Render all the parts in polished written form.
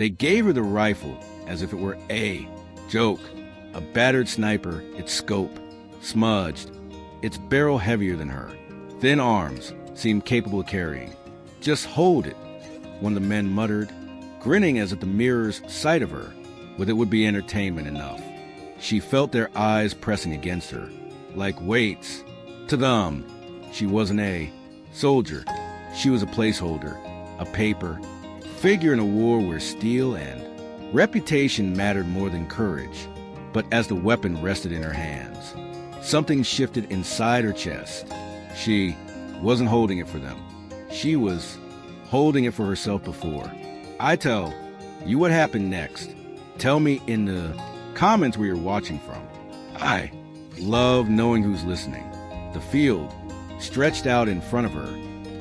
They gave her the rifle as if it were a joke, a battered sniper, its scope smudged, its barrel heavier than her. Thin arms seemed capable of carrying. "Just hold it," one of the men muttered, grinning as if the mirror's sight of her with it would be entertainment enough. She felt their eyes pressing against her, like weights. To them, she wasn't a soldier. She was a placeholder, a paper, figure in a war where steel and reputation mattered more than courage. But as the weapon rested in her hands, something shifted inside her chest. She wasn't holding it for them. She was holding it for herself before. I tell you what happened next. Tell me in the comments where you're watching from. I love knowing who's listening. The field stretched out in front of her,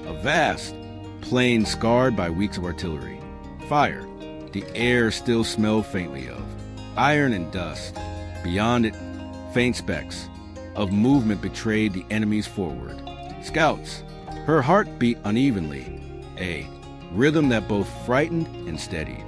a vast plain scarred by weeks of artillery. Fire, the air still smelled faintly of. Iron and dust. Beyond it, faint specks of movement betrayed the enemies forward. Scouts. Her heart beat unevenly, a rhythm that both frightened and steadied.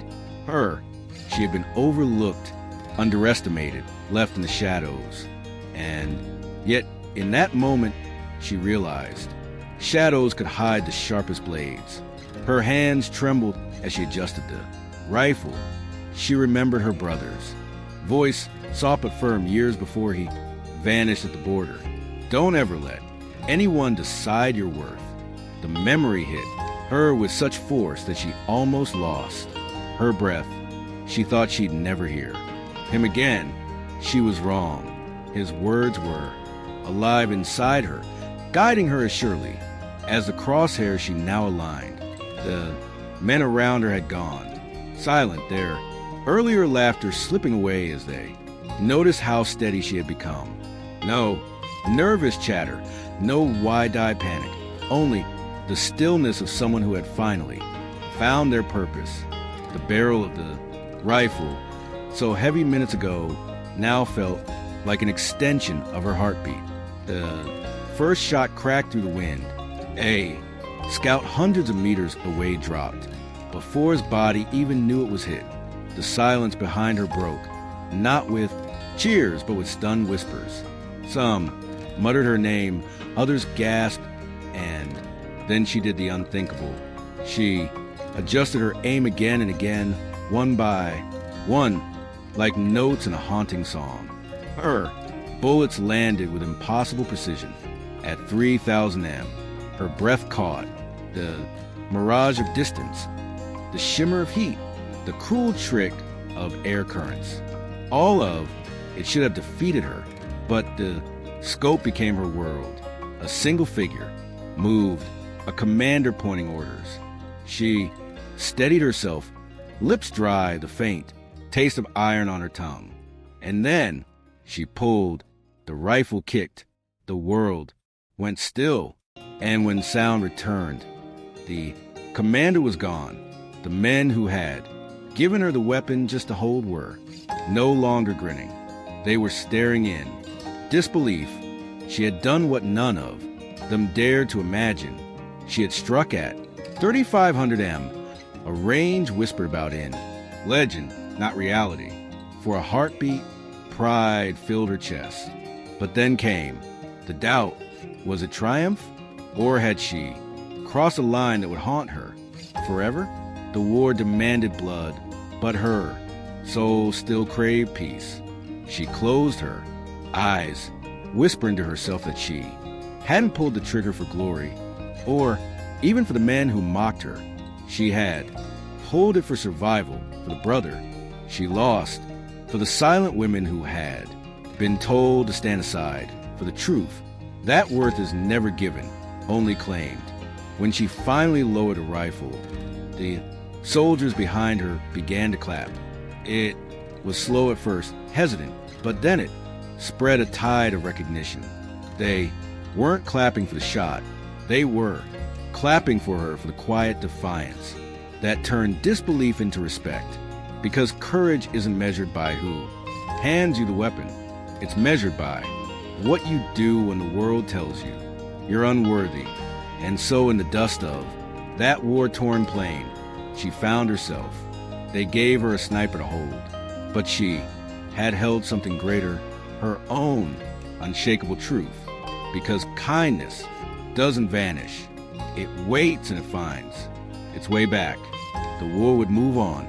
Her, she had been overlooked, underestimated, left in the shadows. And yet, in that moment, she realized shadows could hide the sharpest blades. Her hands trembled as she adjusted the rifle. She remembered her brother's voice, soft but firm years before he vanished at the border. Don't ever let anyone decide your worth. The memory hit her with such force that she almost lost her breath. She thought she'd never hear him again. She was wrong. His words were alive inside her, guiding her as surely as the crosshairs she now aligned. The men around her had gone, silent, their earlier laughter slipping away as they noticed how steady she had become. No nervous chatter, no wide-eyed panic, only the stillness of someone who had finally found their purpose. The barrel of the rifle, so heavy minutes ago, now felt like an extension of her heartbeat. The first shot cracked through the wind. A scout hundreds of meters away dropped before his body even knew it was hit. The silence behind her broke, not with cheers, but with stunned whispers. Some muttered her name, others gasped, and then she did the unthinkable. She adjusted her aim again and again, one by one, like notes in a haunting song. Her bullets landed with impossible precision at 3,000 m. Her breath caught the mirage of distance, the shimmer of heat, the cruel trick of air currents. All of it should have defeated her, but the scope became her world. A single figure moved, a commander pointing orders. She steadied herself, lips dry, the faint taste of iron on her tongue. And then she pulled, the rifle kicked, the world went still. And when sound returned, the commander was gone. The men who had given her the weapon just to hold were no longer grinning. They were staring in disbelief. She had done what none of them dared to imagine. She had struck at 3,500 m, a range whispered about in legend, not reality. For a heartbeat, pride filled her chest. But then came the doubt. Was it triumph? Or had she crossed a line that would haunt her forever? The war demanded blood, but her soul still craved peace. She closed her eyes, whispering to herself that she hadn't pulled the trigger for glory, or even for the men who mocked her. She had pulled it for survival, for the brother she lost, for the silent women who had been told to stand aside, for the truth. That worth is never given, only claimed. When she finally lowered a rifle, the soldiers behind her began to clap. It was slow at first, hesitant, but then it spread a tide of recognition. They weren't clapping for the shot. They were clapping for her, for the quiet defiance that turned disbelief into respect. Because courage isn't measured by who hands you the weapon. It's measured by what you do when the world tells you you're unworthy. And so in the dust of that war-torn plain, she found herself They gave her a sniper to hold, but she had held something greater, her own unshakable truth, because kindness doesn't vanish. It waits and it finds its way back. The war would move on,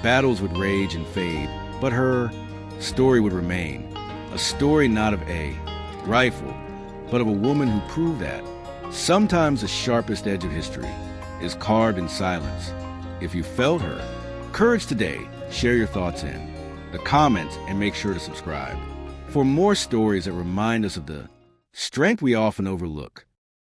battles would rage and fade, but her story would remain. A story not of a rifle, but of a woman who proved that sometimes the sharpest edge of history is carved in silence. If you felt her courage today, share your thoughts in the comments and make sure to subscribe for more stories that remind us of the strength we often overlook.